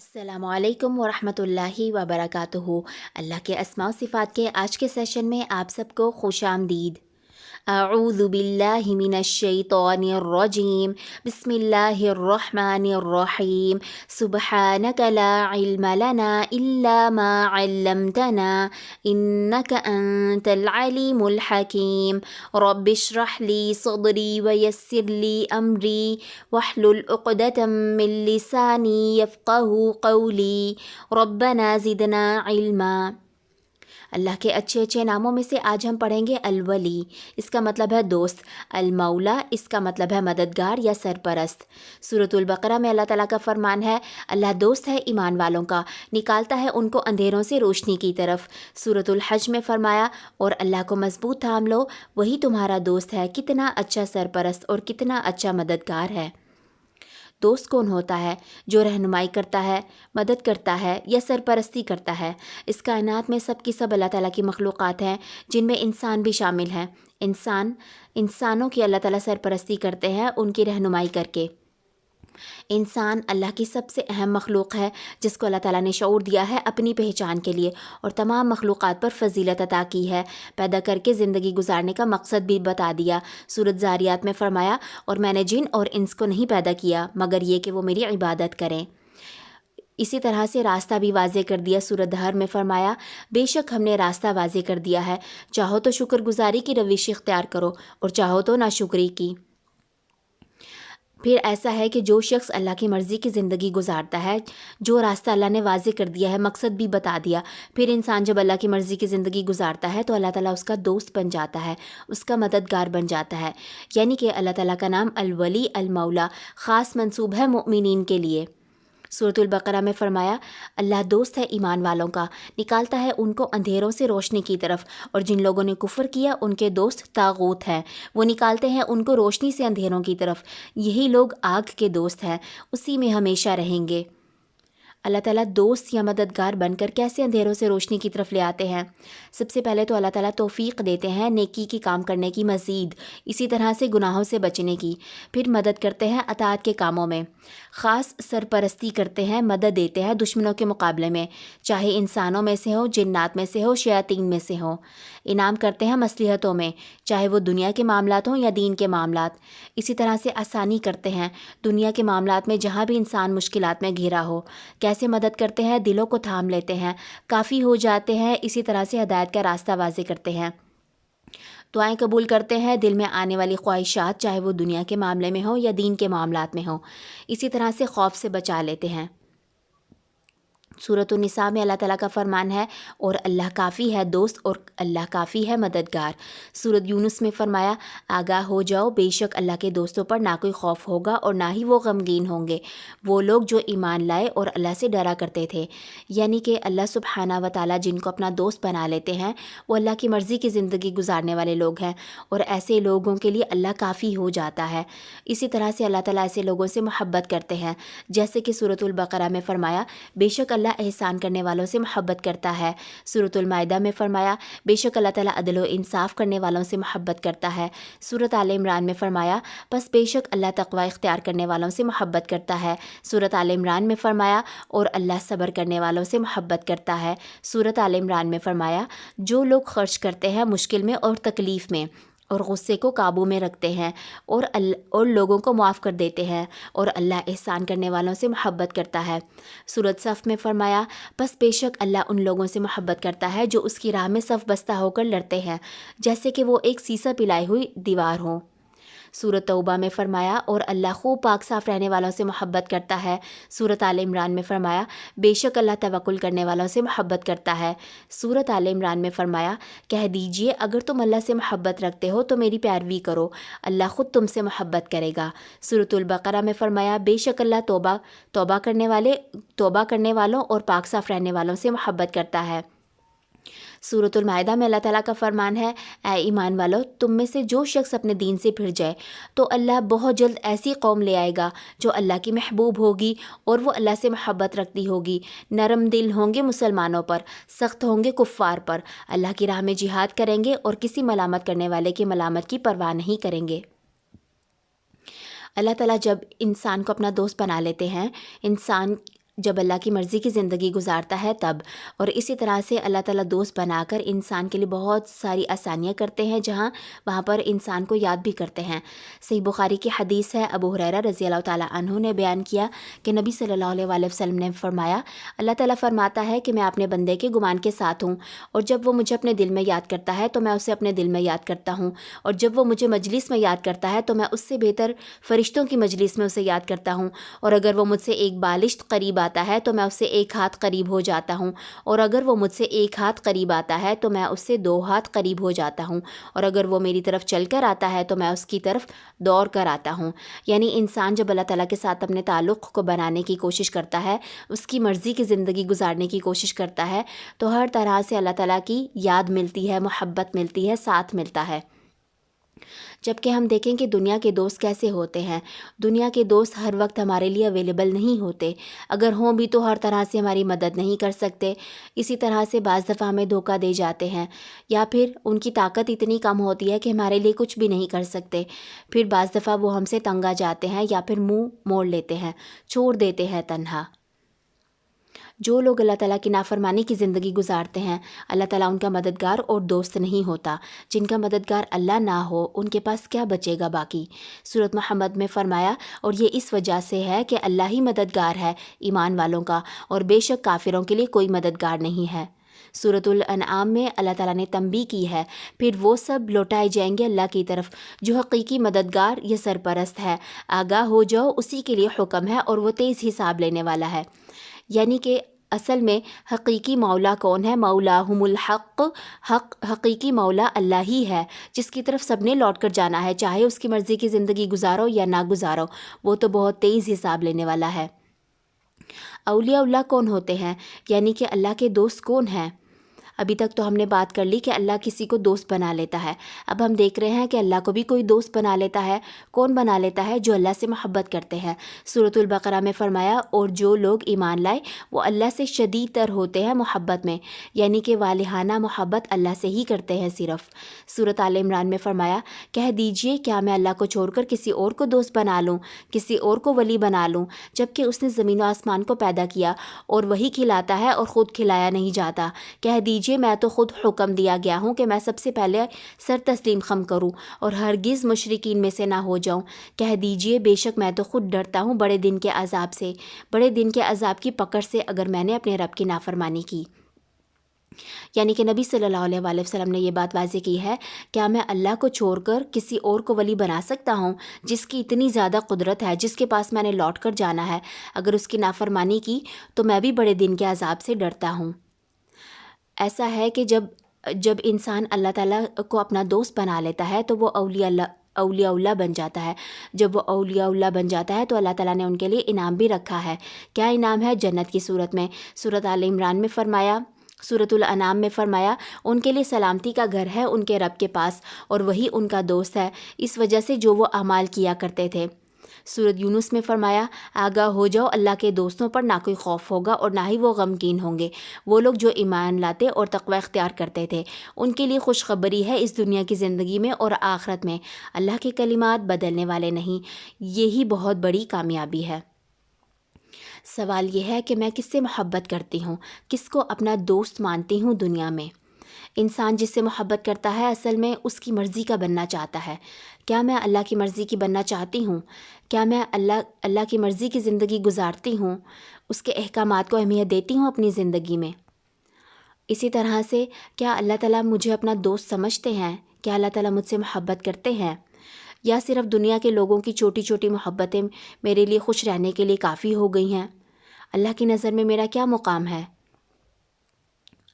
अस्सलामु अलैकुम वरहमतुल्लाहि वबरकातुहू। अल्लाह के अस्मा व सिफ़ात के आज के सेशन में आप सबको खुशामदीद। अऊज़ु बिल्लाहि मिनश्शैतानिर्रजीम। बिस्मिल्लाहिर्रहमानिर्रहीम। सुब्हानक ला इल्म लना इल्ला मा अल्लमतना इन्नका अंतल अलीमुल हकीम। रब्बिश्रह ली सदरी वयस्सिर ली अमरी वहलुल उक़दतम मिन लिसानी यफ़क़हू क़ौली। रब्बना ज़िदना इल्मा। अल्लाह के अच्छे अच्छे नामों में से आज हम पढ़ेंगे अलवली। इसका मतलब है दोस्त। अलमौला इसका मतलब है मददगार या सरपरस्त। सूरतुल बकरा में अल्लाह ताला का फरमान है, अल्लाह दोस्त है ईमान वालों का, निकालता है उनको अंधेरों से रोशनी की तरफ। सूरतुल हज में फरमाया, और अल्लाह को मजबूत थाम लो, वही तुम्हारा दोस्त है। कितना अच्छा सरपरस्त और कितना अच्छा मददगार है। दोस्त कौन होता है? जो रहनुमाई करता है, मदद करता है या सरपरस्ती करता है। इस कायनात में सब की सब अल्लाह ताला की मखलूक़ात हैं, जिनमें इंसान भी शामिल हैं। इंसानों की अल्लाह ताला सरपरस्ती करते हैं उनकी रहनुमाई करके। इंसान अल्लाह की सबसे अहम मखलूक़ है, जिसको अल्लाह ताला ने शऊर दिया है अपनी पहचान के लिए, और तमाम मखलूक़ात पर फ़जीलत अता की है। पैदा करके ज़िंदगी गुजारने का मकसद भी बता दिया। सूरत ज़ारियात में फ़रमाया, और मैंने जिन और इंस को नहीं पैदा किया मगर ये कि वो मेरी इबादत करें। इसी तरह से रास्ता भी वाज़े कर दिया। सूरत दहर में फ़रमाया, बेशक हमने रास्ता वाज़े कर दिया है, चाहो तो शुक्रगुजारी की रविश इख्तियार करो और चाहो तो नाशुक्री की। फिर ऐसा है कि जो शख्स अल्लाह की मर्ज़ी की ज़िंदगी गुजारता है, जो रास्ता अल्लाह ने वाज़े कर दिया है, मकसद भी बता दिया, फिर इंसान जब अल्लाह की मर्ज़ी की ज़िंदगी गुजारता है तो अल्लाह ताला उसका दोस्त बन जाता है, उसका मददगार बन जाता है। यानी कि अल्लाह ताला का नाम अलवली अलमौला ख़ास मंसूब है मुमिनीन के लिए। सूरतुल बकरा में फ़रमाया, अल्लाह दोस्त है ईमान वालों का, निकालता है उनको अंधेरों से रोशनी की तरफ, और जिन लोगों ने कुफ़र किया उनके दोस्त तागूत हैं, वो निकालते हैं उनको रोशनी से अंधेरों की तरफ। यही लोग आग के दोस्त हैं, उसी में हमेशा रहेंगे। अल्लाह ताला दोस्त या मददगार बनकर कैसे अंधेरों से रोशनी की तरफ ले आते हैं? सबसे पहले तो अल्लाह ताला तौफ़ीक़ देते हैं नेकी की काम करने की मज़ीद, इसी तरह से गुनाहों से बचने की। फिर मदद करते हैं अताअत के कामों में, ख़ास सरपरस्ती करते हैं, मदद देते हैं दुश्मनों के मुकाबले में, चाहे इंसानों में से हो, जिन्नात में से हो, शयातीन में से हो। इनाम करते हैं मसलिहतों में, चाहे वो दुनिया के मामलात हों या दीन के मामलात। इसी तरह से आसानी करते हैं दुनिया के मामलात में, जहाँ भी इंसान मुश्किलात में घिरा हो। कैसे मदद करते हैं? दिलों को थाम लेते हैं, काफ़ी हो जाते हैं। इसी तरह से हदायत का रास्ता वाज़े करते हैं, दुआएं कबूल करते हैं, दिल में आने वाली ख्वाहिशात चाहे वो दुनिया के मामले में हो या दीन के मामलात में हो। इसी तरह से खौफ से बचा लेते हैं। सूरत निसा में अल्लाह ताला का फ़रमान है, और अल्लाह काफ़ी है दोस्त और अल्लाह काफ़ी है मददगार। सूरत यूनुस में फ़रमाया, आगाह हो जाओ, बेशक अल्लाह के दोस्तों पर ना कोई खौफ होगा और ना ही वो गमगीन होंगे, वो लोग जो ईमान लाए और अल्लाह से डरा करते थे। यानी कि अल्लाह सुब्हाना व तआला जिनको अपना दोस्त बना लेते हैं, वो अल्लाह की मर्ज़ी की ज़िंदगी गुजारने वाले लोग हैं, और ऐसे लोगों के लिए अल्लाह काफ़ी हो जाता है। इसी तरह से अल्लाह ताला ऐसे लोगों से मोहब्बत करते हैं, जैसे कि सूरतुल बकरा में फ़रमाया, बेशक अल्लाह एहसान करने वालों से मोहब्बत करता है। सूरतुल माइदा में फ़रमाया, बेशक अल्लाह ताला अदल व इंसाफ़ करने वालों से मोहब्बत करता है। सूरत आल इमरान में फ़रमाया, बस बेशक अल्लाह तक़वा इख्तियार करने वालों से मोहब्बत करता है। सूरत आल इमरान में फ़रमाया, और अल्लाह सब्र करने वालों से मोहब्बत करता है। सूरत आल इमरान में फ़रमाया, जो लोग खर्च करते हैं मुश्किल में और तकलीफ़ में, और गुस्से को काबू में रखते हैं, और लोगों को माफ़ कर देते हैं, और अल्लाह एहसान करने वालों से मोहब्बत करता है। सूरत सफ़ में फ़रमाया, बस बेशक अल्लाह उन लोगों से मोहब्बत करता है जो उसकी राह में सफ़ बस्ता होकर लड़ते हैं, जैसे कि वो एक सीसा पिलाई हुई दीवार हो। सूरत तौबा में फ़रमाया, और अल्लाह खूब पाक साफ़ रहने वालों से मोहब्बत करता है। सूरत आल इमरान में फ़रमाया, बेशक अल्लाह तवक्कुल करने वालों से मोहब्बत करता है। सूरत आल इमरान में फ़रमाया, कह दीजिए अगर तुम अल्लाह से मोहब्बत रखते हो तो मेरी पैरवी करो, अल्लाह ख़ुद तुमसे मोहब्बत करेगा। सूरतुल बकरा में फ़रमाया, बेशक अल्लाह तौबा करने वालों और पाक साफ़ रहने वालों से मोहब्बत करता है। सूरतुल माइदा में अल्लाह ताला का फ़रमान है, ऐ ईमान वालो, तुम में से जो शख्स अपने दीन से फिर जाए तो अल्लाह बहुत जल्द ऐसी कौम ले आएगा जो अल्लाह की महबूब होगी और वो अल्लाह से मोहब्बत रखती होगी, नरम दिल होंगे मुसलमानों पर, सख्त होंगे कुफ़ार पर, अल्लाह की राह में जिहाद करेंगे और किसी मलामत करने वाले की मलामत की परवाह नहीं करेंगे। अल्लाह ताला जब इंसान को अपना दोस्त बना लेते हैं, इंसान جب اللہ کی مرضی کی زندگی گزارتا ہے تب، اور اسی طرح سے اللہ تعالیٰ دوست بنا کر انسان کے لیے بہت ساری آسانیاں کرتے ہیں، جہاں وہاں پر انسان کو یاد بھی کرتے ہیں۔ صحیح بخاری کی حدیث ہے، ابو ہریرہ رضی اللہ تعالیٰ عنہ نے بیان کیا کہ نبی صلی اللہ علیہ وآلہ وسلم نے فرمایا، اللہ تعالیٰ فرماتا ہے کہ میں اپنے بندے کے گمان کے ساتھ ہوں، اور جب وہ مجھے اپنے دل میں یاد کرتا ہے تو میں اسے اپنے دل میں یاد کرتا ہوں، اور جب وہ مجھے مجلس میں یاد کرتا ہے تو میں اس سے بہتر فرشتوں کی مجلس میں اسے یاد کرتا ہوں، اور اگر وہ مجھ سے ایک بالشت قریب آتا ہے تو میں اس سے ایک ہاتھ قریب ہو جاتا ہوں، اور اگر وہ مجھ سے ایک ہاتھ قریب آتا ہے تو میں اس سے 2 ہاتھ قریب ہو جاتا ہوں، اور اگر وہ میری طرف چل کر آتا ہے تو میں اس کی طرف دوڑ کر آتا ہوں۔ یعنی انسان جب اللہ تعالیٰ کے ساتھ اپنے تعلق کو بنانے کی کوشش کرتا ہے، اس کی مرضی کی زندگی گزارنے کی کوشش کرتا ہے، تو ہر طرح سے اللہ تعالیٰ کی یاد ملتی ہے، محبت ملتی ہے، ساتھ ملتا ہے۔ جبکہ ہم دیکھیں کہ دنیا کے دوست کیسے ہوتے ہیں، دنیا کے دوست ہر وقت ہمارے لیے اویلیبل نہیں ہوتے، اگر ہوں بھی تو ہر طرح سے ہماری مدد نہیں کر سکتے، اسی طرح سے بعض دفعہ ہمیں دھوکہ دے جاتے ہیں، یا پھر ان کی طاقت اتنی کم ہوتی ہے کہ ہمارے لیے کچھ بھی نہیں کر سکتے، پھر بعض دفعہ وہ ہم سے تنگ آ جاتے ہیں یا پھر منہ موڑ لیتے ہیں، چھوڑ دیتے ہیں تنہا۔ جو لوگ اللہ تعالیٰ کی نافرمانی کی زندگی گزارتے ہیں، اللہ تعالیٰ ان کا مددگار اور دوست نہیں ہوتا۔ جن کا مددگار اللہ نہ ہو ان کے پاس کیا بچے گا باقی؟ سورۃ محمد میں فرمایا، اور یہ اس وجہ سے ہے کہ اللہ ہی مددگار ہے ایمان والوں کا، اور بے شک کافروں کے لیے کوئی مددگار نہیں ہے۔ سورۃ الانعام میں اللہ تعالیٰ نے تنبیہ کی ہے، پھر وہ سب لوٹائے جائیں گے اللہ کی طرف جو حقیقی مددگار یا سرپرست ہے، آگاہ ہو جاؤ، اسی کے لیے حکم ہے اور وہ تیز حساب لینے والا ہے۔ یعنی کہ اصل میں حقیقی مولا کون ہے؟ مولاہم الحق، حقیقی مولا اللہ ہی ہے، جس کی طرف سب نے لوٹ کر جانا ہے، چاہے اس کی مرضی کی زندگی گزارو یا نہ گزارو، وہ تو بہت تیز حساب لینے والا ہے۔ اولیاء اللہ کون ہوتے ہیں؟ یعنی کہ اللہ کے دوست کون ہیں؟ ابھی تک تو ہم نے بات کر لی کہ اللہ کسی کو دوست بنا لیتا ہے، اب ہم دیکھ رہے ہیں کہ اللہ کو بھی کوئی دوست بنا لیتا ہے۔ کون بنا لیتا ہے؟ جو اللہ سے محبت کرتے ہیں۔ سورۃ البقرہ میں فرمایا، اور جو لوگ ایمان لائے وہ اللہ سے شدید تر ہوتے ہیں محبت میں، یعنی کہ والہانہ محبت اللہ سے ہی کرتے ہیں صرف۔ سورۃ آل عمران میں فرمایا، کہہ دیجئے کیا میں اللہ کو چھوڑ کر کسی اور کو دوست بنا لوں، کسی اور کو ولی بنا لوں، جبکہ اس نے زمین و آسمان کو پیدا کیا اور وہی کھلاتا ہے اور خود کھلایا نہیں جاتا۔ کہہ دیجئے میں تو خود حکم دیا گیا ہوں کہ میں سب سے پہلے سر تسلیم خم کروں اور ہرگز مشرکین میں سے نہ ہو جاؤں۔ کہہ دیجئے بے شک میں تو خود ڈرتا ہوں بڑے دن کے عذاب سے، بڑے دن کے عذاب کی پکڑ سے، اگر میں نے اپنے رب کی نافرمانی کی۔ یعنی کہ نبی صلی اللہ علیہ وآلہ وسلم نے یہ بات واضح کی ہے، کیا میں اللہ کو چھوڑ کر کسی اور کو ولی بنا سکتا ہوں جس کی اتنی زیادہ قدرت ہے، جس کے پاس میں نے لوٹ کر جانا ہے؟ اگر اس کی نافرمانی کی تو میں بھی بڑے دن کے عذاب سے ڈرتا ہوں۔ ایسا ہے کہ جب انسان اللہ تعالیٰ کو اپنا دوست بنا لیتا ہے تو وہ اولیاء اللہ بن جاتا ہے۔ جب وہ اولیاء اللہ بن جاتا ہے تو اللہ تعالیٰ نے ان کے لیے انعام بھی رکھا ہے۔ کیا انعام ہے؟ جنت کی صورت میں۔ سورۃ آل عمران میں فرمایا، سورۃ الانعام میں فرمایا، ان کے لیے سلامتی کا گھر ہے ان کے رب کے پاس، اور وہی ان کا دوست ہے اس وجہ سے جو وہ اعمال کیا کرتے تھے۔ سورۃ یونس میں فرمایا، آگاہ ہو جاؤ، اللہ کے دوستوں پر نہ کوئی خوف ہوگا اور نہ ہی وہ غمگین ہوں گے، وہ لوگ جو ایمان لاتے اور تقوی اختیار کرتے تھے، ان کے لیے خوشخبری ہے اس دنیا کی زندگی میں اور آخرت میں، اللہ کے کلمات بدلنے والے نہیں، یہی بہت بڑی کامیابی ہے۔ سوال یہ ہے کہ میں کس سے محبت کرتی ہوں، کس کو اپنا دوست مانتی ہوں دنیا میں؟ انسان جس سے محبت کرتا ہے اصل میں اس کی مرضی کا بننا چاہتا ہے۔ کیا میں اللہ کی مرضی کی بننا چاہتی ہوں؟ کیا میں اللہ کی مرضی کی زندگی گزارتی ہوں؟ اس کے احکامات کو اہمیت دیتی ہوں اپنی زندگی میں؟ اسی طرح سے کیا اللہ تعالیٰ مجھے اپنا دوست سمجھتے ہیں؟ کیا اللہ تعالیٰ مجھ سے محبت کرتے ہیں؟ یا صرف دنیا کے لوگوں کی چھوٹی چھوٹی محبتیں میرے لیے خوش رہنے کے لیے کافی ہو گئی ہیں؟ اللہ کی نظر میں میرا کیا مقام ہے؟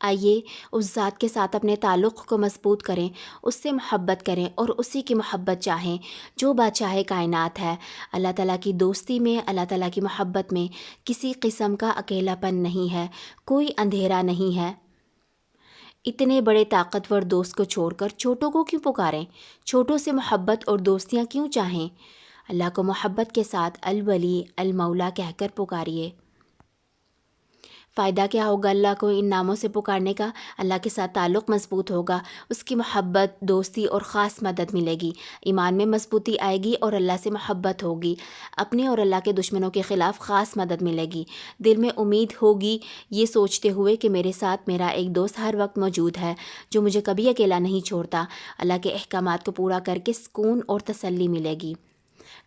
آئیے اس ذات کے ساتھ اپنے تعلق کو مضبوط کریں، اس سے محبت کریں اور اسی کی محبت چاہیں جو بادشاہ کائنات ہے۔ اللہ تعالیٰ کی دوستی میں، اللہ تعالیٰ کی محبت میں کسی قسم کا اکیلا پن نہیں ہے، کوئی اندھیرا نہیں ہے۔ اتنے بڑے طاقتور دوست کو چھوڑ کر چھوٹوں کو کیوں پکاریں؟ چھوٹوں سے محبت اور دوستیاں کیوں چاہیں؟ اللہ کو محبت کے ساتھ الولی المولا کہہ کر پکاریے۔ फ़ायदा क्या होगा अल्लाह को इन नामों से पुकारने का? अल्लाह के साथ ताल्लुक़ मज़बूत होगा, उसकी मोहब्बत, दोस्ती और ख़ास मदद मिलेगी, ईमान में मज़बूती आएगी और अल्लाह से मोहब्बत होगी, अपने और अल्लाह के दुश्मनों के ख़िलाफ़ ख़ास मदद मिलेगी, दिल में उम्मीद होगी ये सोचते हुए कि मेरे साथ मेरा एक दोस्त हर वक्त मौजूद है जो मुझे कभी अकेला नहीं छोड़ता। अल्लाह के अहकामात को पूरा करके सुकून और तसल्ली मिलेगी।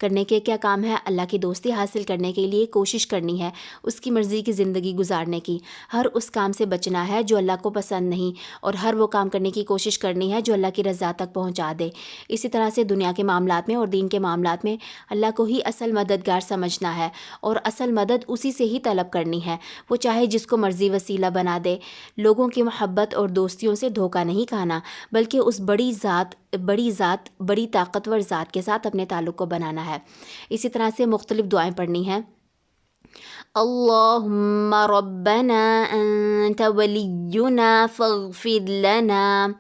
करने के क्या काम है? अल्लाह की दोस्ती हासिल करने के लिए कोशिश करनी है, उसकी मर्ज़ी की ज़िंदगी गुजारने की, हर उस काम से बचना है जो अल्लाह को पसंद नहीं, और हर वो काम करने की कोशिश करनी है जो अल्लाह की रज़ा तक पहुँचा दे। इसी तरह से दुनिया के मामलात में और दीन के मामलात में अल्लाह को ही असल मददगार समझना है और असल मदद उसी से ही तलब करनी है, वो चाहे जिसको मर्ज़ी वसीला बना दे। लोगों की मोहब्बत और दोस्तियों से धोखा नहीं खाना, बल्कि उस बड़ी ताकतवर ज़ात के साथ अपने ताल्लुक़ को बनाना है। इसी तरह से मुख्तलिफ़ दुआएं पढ़नी हैं। अल्लाहुम्मा रब्बना अंत वलियुना फ़ग़फ़िर लना।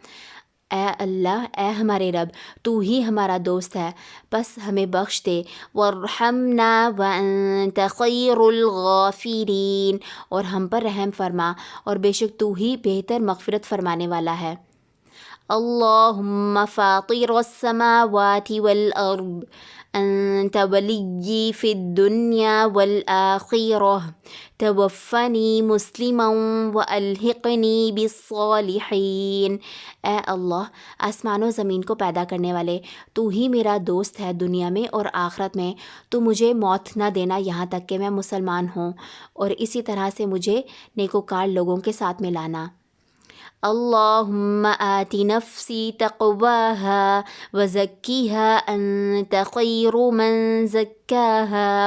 ए अल्लाह, ए हमारे रब, तू ही हमारा दोस्त है, बस हमें बख्श दे। वरहमना व अंत खैरुल गाफिरीन, और हम पर रहम फरमा, और बेशक तू ही बेहतर मग़फ़िरत फरमाने वाला है। अल्लाहुम्मा फ़ातिरस समावाति वल अर्द अंत वलिय्यी फ़िद दुनिया वल आखिरह तवफ़्फ़नी मुस्लिमन व अल्हिक़नी बिस्सालिहीन। ए अल्लाह, आसमान व ज़मीन को पैदा करने वाले, तू ही मेरा दोस्त है दुनिया में और आखिरत में। तू मुझे मौत न देना यहाँ तक कि मैं मुसलमान हूँ, और इसी तरह से मुझे नेकोकार लोगों के साथ मिलाना। अल्लाहुम्मा आति नफ्सी तक़वाहा व ज़क्किहा अंत खैरु मन ज़क्काहा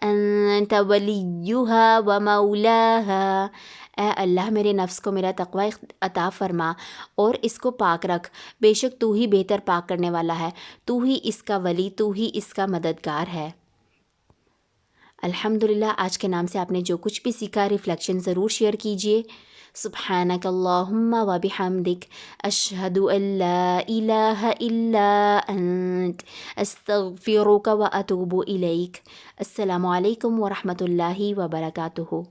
अंत वलियुहा व मौलाहा। ए अल्लाह, मेरे नफ्स को मेरा तक़वा अता फ़रमा और इसको पाक रख, बेशक तू ही बेहतर पाक करने वाला है, तू ही इसका वली, तू ही इसका मददगार है। अल्हम्दुलिल्लाह, आज के नाम से आपने जो कुछ भी सीखा, रिफ़्लेक्शन ज़रूर शेयर कीजिए। सुब्हानक अल्लाहुम्मा व बिहम्दिक, अशहदु अल्ला इलाहा इल्ला अंत, अस्तग़फ़िरुका व अतूबु इलैक। अस्सलामु अलैकुम व रहमतुल्लाहि व बरकातुहू।